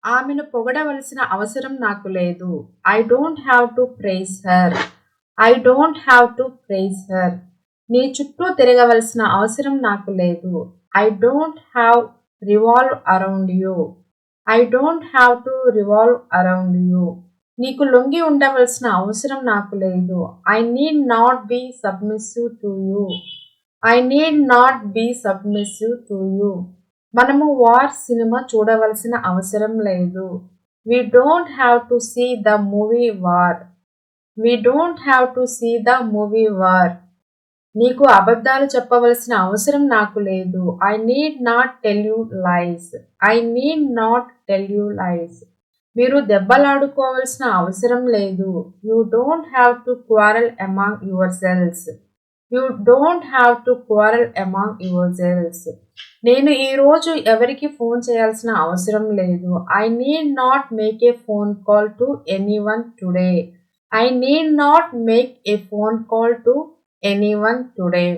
ఆమెను పొగడవలసిన అవసరం నాకు లేదు. I don't have to praise her. I don't have to praise her. నీ చుట్టూ తిరగవలసిన అవసరం నాకు లేదు. I don't have revolve around you. I don't have to revolve around you. నీకు లొంగి ఉండవలసిన అవసరం నాకు లేదు. I need not be submissive to you. I need not be submissive to you. మనము వార్ సినిమా చూడవలసిన అవసరం లేదు. We don't have to see the movie war. We don't have to see the movie war. నీకు అబద్ధాలు చెప్పవలసిన అవసరం నాకు లేదు. I need not tell you lies. I need not tell you lies. మీరు దెబ్బలాడుకోవలసిన అవసరం లేదు. You don't have to quarrel among yourselves. You don't have to quarrel among yourselves. నేను ఈరోజు ఎవరికి ఫోన్ చేయాల్సిన అవసరం లేదు. I need not make a phone call to anyone today. I need not make a phone call to anyone today.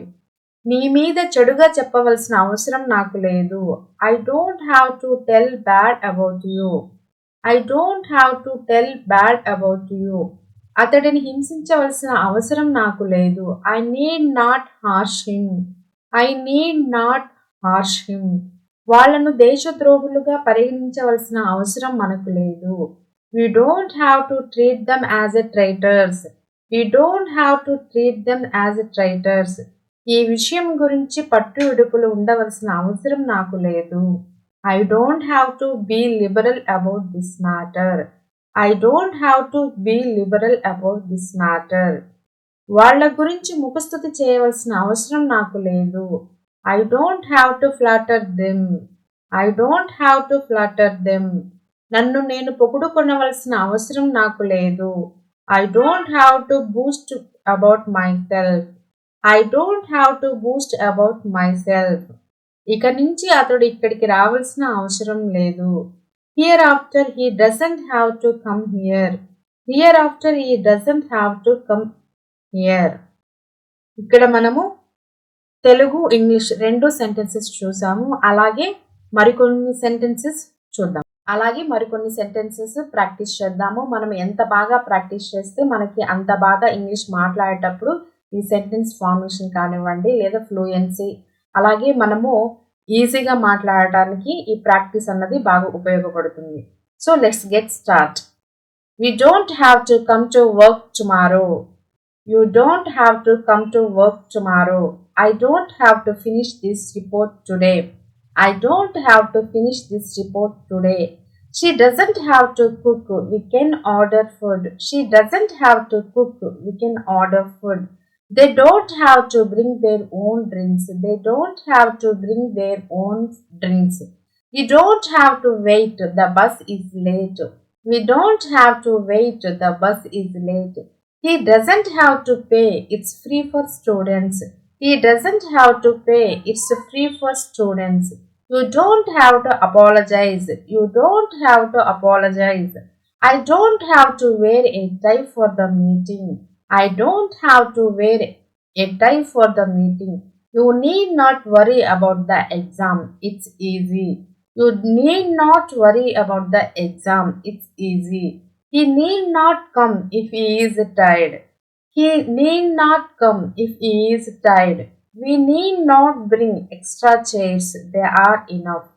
నీ మీద చెడుగా చెప్పవలసిన అవసరం నాకు లేదు. I don't have to tell bad about you. I don't have to tell bad about you. అతడిని హింసించవలసిన అవసరం నాకు లేదు. I need not harsh him. I need not harsh him. వాళ్లను దేశద్రోహులుగా పరిగణించవలసిన అవసరం మనకు లేదు. We don't have to treat them as a traitors. We don't have to treat them as a traitors. ఈ విషయం గురించి పట్టు విడుపులు ఉండవలసిన అవసరం నాకు లేదు. I don't have to be liberal about this matter. I don't have to be liberal about this matter. వాళ్ళ గురించి ముఖస్తుతి చేయవలసిన అవసరం నాకు లేదు. I don't have to flatter them. I don't have to flatter them. నన్ను నేను పొగుడుకొనవలసిన అవసరం నాకు లేదు. I don't have to boast about myself. I don't have to boast about myself. ఇక నుంచి అతడు ఇక్కడికి రావాల్సిన అవసరం లేదు. Hereafter he doesn't have to come here. Hereafter he doesn't have to come here. ఇక్కడ మనము తెలుగు ఇంగ్లీష్ రెండు సెంటెన్సెస్ చూసాము. అలాగే మరికొన్ని సెంటెన్సెస్ ప్రాక్టీస్ చేద్దాము. మనం ఎంత బాగా ప్రాక్టీస్ చేస్తే మనకి అంత బాగా ఇంగ్లీష్ మాట్లాడేటప్పుడు ఈ సెంటెన్స్ ఫార్మేషన్ కానివ్వండి లేదా ఫ్లూయెన్సీ అలాగే మనము ఈజీగా మాట్లాడటానికి ఈ ప్రాక్టీస్ అన్నది బాగా ఉపయోగపడుతుంది. So let's get start. We don't have to come to work tomorrow. You don't have to come to work tomorrow. I don't have to finish this report today. I don't have to finish this report today. She doesn't have to cook. We can order food. She doesn't have to cook. We can order food. They don't have to bring their own drinks. They don't have to bring their own drinks. We don't have to wait. The bus is late. We don't have to wait. The bus is late. He doesn't have to pay. It's free for students. He doesn't have to pay. It's free for students. You don't have to apologize. You don't have to apologize. I don't have to wear a tie for the meeting. I don't have to wear a tie for the meeting. You need not worry about the exam. It's easy. You need not worry about the exam. It's easy. He need not come if he is tired. He need not come if he is tired. We need not bring extra chairs. They are enough.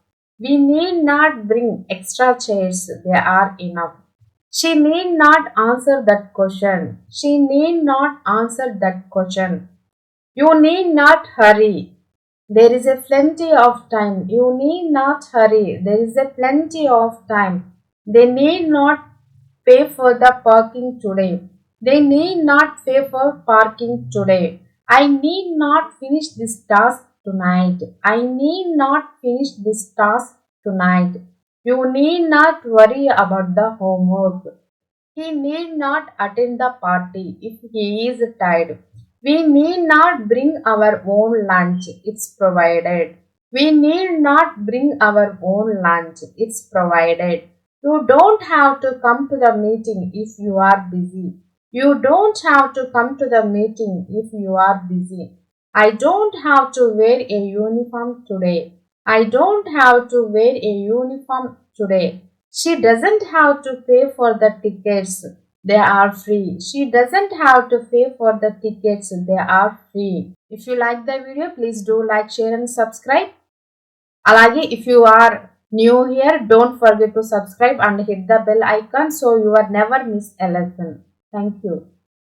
We need not bring extra chairs. They are enough. She need not answer that question. She need not answer that question. You need not hurry. There is a plenty of time. You need not hurry. There is a plenty of time. They need not pay for the parking today. They need not pay for parking today. I need not finish this task tonight. I need not finish this task tonight. You need not worry about the homework. He need not attend the party if he is tired. We need not bring our own lunch. It's provided. We need not bring our own lunch. It's provided. You don't have to come to the meeting if you are busy. You don't have to come to the meeting if you are busy. I don't have to wear a uniform today. I don't have to wear a uniform today. She doesn't have to pay for the tickets. They are free. She doesn't have to pay for the tickets. They are free. If you like the video, please do like, share and subscribe. Alage, if you are new here, don't forget to subscribe and hit the bell icon so you are never miss a lesson. Thank you.